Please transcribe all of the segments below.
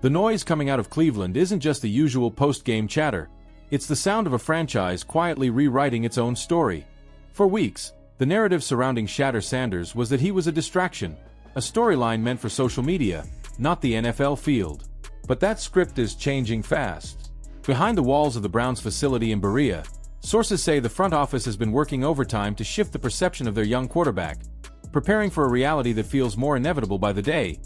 The noise coming out of Cleveland isn't just the usual post-game chatter. It's the sound of a franchise quietly rewriting its own story. For weeks, the narrative surrounding Shedeur Sanders was that he was a distraction, a storyline meant for social media, not the NFL field. But that script is changing fast. Behind the walls of the Browns' facility in Berea, sources say the front office has been working overtime to shift the perception of their young quarterback, preparing for a reality that feels more inevitable by the day.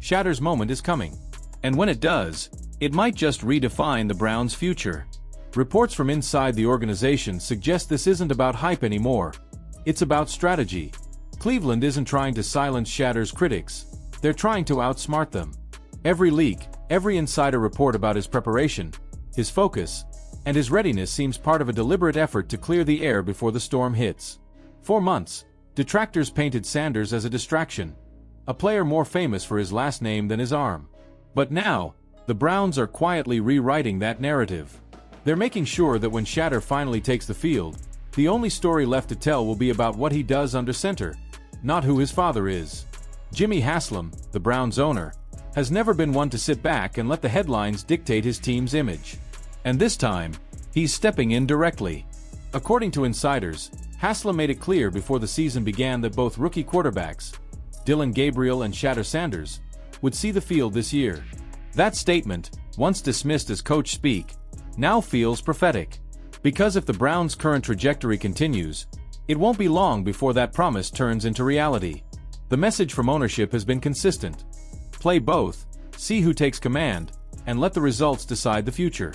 Shedeur's moment is coming. And when it does, it might just redefine the Browns' future. Reports from inside the organization suggest this isn't about hype anymore. It's about strategy. Cleveland isn't trying to silence Shedeur's critics. They're trying to outsmart them. Every leak, every insider report about his preparation, his focus, and his readiness seems part of a deliberate effort to clear the air before the storm hits. For months, detractors painted Sanders as a distraction, a player more famous for his last name than his arm. But now, the Browns are quietly rewriting that narrative. They're making sure that when Shedeur finally takes the field, the only story left to tell will be about what he does under center, not who his father is. Jimmy Haslam, the Browns' owner, has never been one to sit back and let the headlines dictate his team's image. And this time, he's stepping in directly. According to insiders, Haslam made it clear before the season began that both rookie quarterbacks, Dillon Gabriel and Shedeur Sanders, would see the field this year. That statement, once dismissed as coach speak, now feels prophetic. Because if the Browns' current trajectory continues, it won't be long before that promise turns into reality. The message from ownership has been consistent. Play both, see who takes command, and let the results decide the future.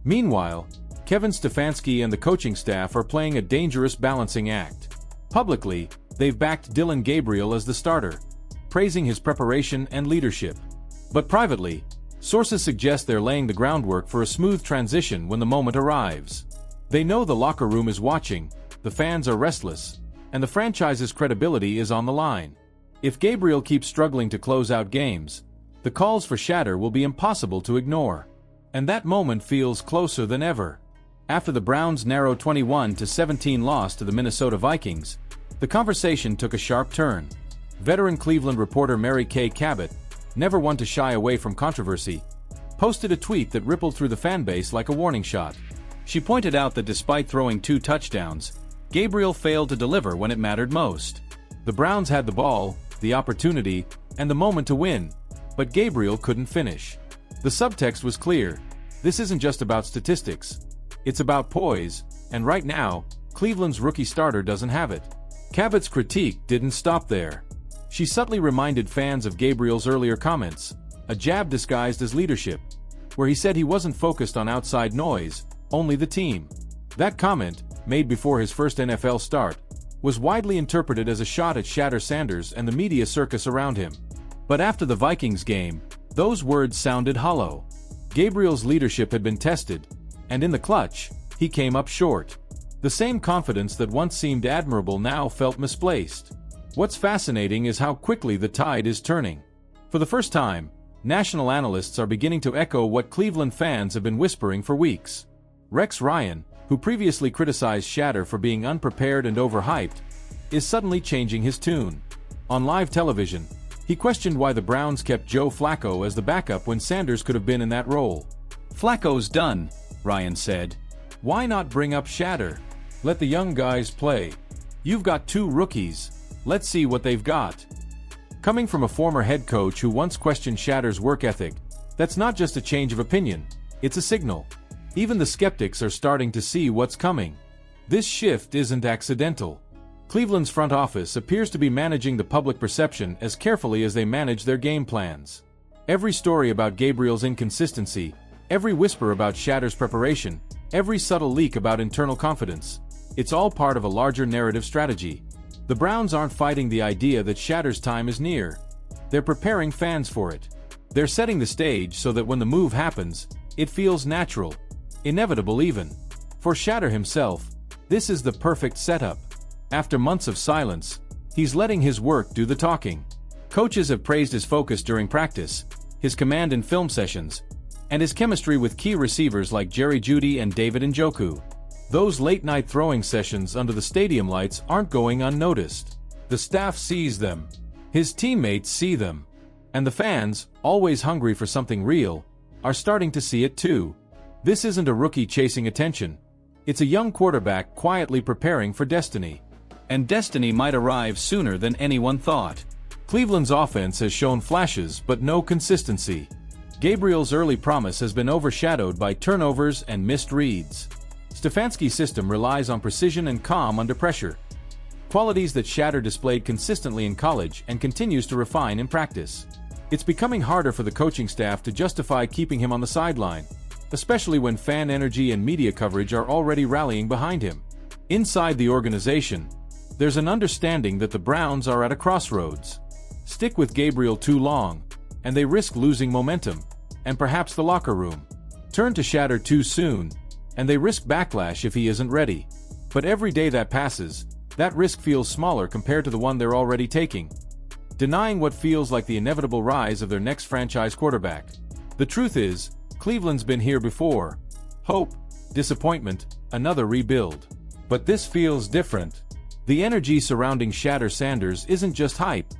Meanwhile, Kevin Stefanski and the coaching staff are playing a dangerous balancing act. Publicly, they've backed Dillon Gabriel as the starter, praising his preparation and leadership. But privately, sources suggest they're laying the groundwork for a smooth transition when the moment arrives. They know the locker room is watching, the fans are restless, and the franchise's credibility is on the line. If Gabriel keeps struggling to close out games, the calls for Shedeur will be impossible to ignore. And that moment feels closer than ever. After the Browns' narrow 21-17 loss to the Minnesota Vikings, the conversation took a sharp turn. Veteran Cleveland reporter Mary Kay Cabot, never one to shy away from controversy, posted a tweet that rippled through the fanbase like a warning shot. She pointed out that despite throwing 2 touchdowns, Gabriel failed to deliver when it mattered most. The Browns had the ball, the opportunity, and the moment to win, but Gabriel couldn't finish. The subtext was clear. This isn't just about statistics. It's about poise, and right now, Cleveland's rookie starter doesn't have it. Cabot's critique didn't stop there. She subtly reminded fans of Gabriel's earlier comments, a jab disguised as leadership, where he said he wasn't focused on outside noise, only the team. That comment, made before his first NFL start, was widely interpreted as a shot at Shedeur Sanders and the media circus around him. But after the Vikings game, those words sounded hollow. Gabriel's leadership had been tested, and in the clutch, he came up short. The same confidence that once seemed admirable now felt misplaced. What's fascinating is how quickly the tide is turning. For the first time, national analysts are beginning to echo what Cleveland fans have been whispering for weeks. Rex Ryan, who previously criticized Shedeur for being unprepared and overhyped, is suddenly changing his tune. On live television, he questioned why the Browns kept Joe Flacco as the backup when Sanders could have been in that role. "Flacco's done," Ryan said. "Why not bring up Shedeur? Let the young guys play. You've got 2 rookies. Let's see what they've got." Coming from a former head coach who once questioned Shedeur's work ethic, that's not just a change of opinion, it's a signal. Even the skeptics are starting to see what's coming. This shift isn't accidental. Cleveland's front office appears to be managing the public perception as carefully as they manage their game plans. Every story about Gabriel's inconsistency, every whisper about Shedeur's preparation, every subtle leak about internal confidence, it's all part of a larger narrative strategy. The Browns aren't fighting the idea that Shedeur's time is near. They're preparing fans for it. They're setting the stage so that when the move happens, it feels natural, inevitable even. For Shedeur himself, this is the perfect setup. After months of silence, he's letting his work do the talking. Coaches have praised his focus during practice, his command in film sessions, and his chemistry with key receivers like Jerry Jeudy and David Njoku. Those late-night throwing sessions under the stadium lights aren't going unnoticed. The staff sees them. His teammates see them. And the fans, always hungry for something real, are starting to see it too. This isn't a rookie chasing attention. It's a young quarterback quietly preparing for destiny. And destiny might arrive sooner than anyone thought. Cleveland's offense has shown flashes but no consistency. Gabriel's early promise has been overshadowed by turnovers and missed reads. Stefanski's system relies on precision and calm under pressure, qualities that Shedeur displayed consistently in college and continues to refine in practice. It's becoming harder for the coaching staff to justify keeping him on the sideline, especially when fan energy and media coverage are already rallying behind him. Inside the organization, there's an understanding that the Browns are at a crossroads. Stick with Gabriel too long, and they risk losing momentum, and perhaps the locker room. Turn to Shedeur too soon, and they risk backlash if he isn't ready. But every day that passes, that risk feels smaller compared to the one they're already taking, denying what feels like the inevitable rise of their next franchise quarterback. The truth is, Cleveland's been here before. Hope, disappointment, another rebuild. But this feels different. The energy surrounding Shedeur Sanders isn't just hype.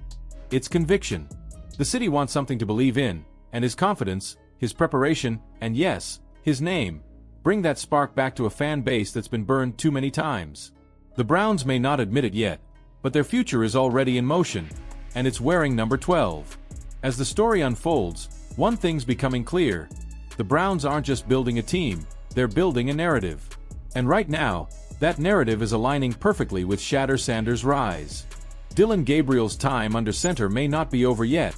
It's conviction. The city wants something to believe in, and his confidence, his preparation, and yes, his name, bring that spark back to a fan base that's been burned too many times. The Browns may not admit it yet, but their future is already in motion, and it's wearing number 12. As the story unfolds, one thing's becoming clear. The Browns aren't just building a team, they're building a narrative. And right now, that narrative is aligning perfectly with Shedeur Sanders' rise. Dillon Gabriel's time under center may not be over yet,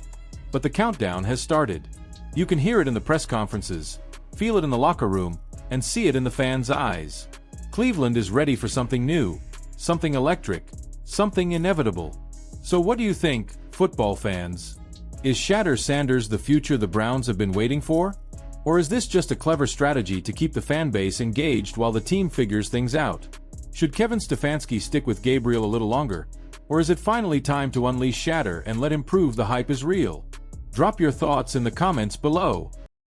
but the countdown has started. You can hear it in the press conferences, feel it in the locker room, and see it in the fans' eyes. Cleveland is ready for something new, something electric, something inevitable. So what do you think, football fans? Is Shedeur Sanders the future the Browns have been waiting for? Or is this just a clever strategy to keep the fan base engaged while the team figures things out? Should Kevin Stefanski stick with Gabriel a little longer? Or is it finally time to unleash Shedeur and let him prove the hype is real? Drop your thoughts in the comments below.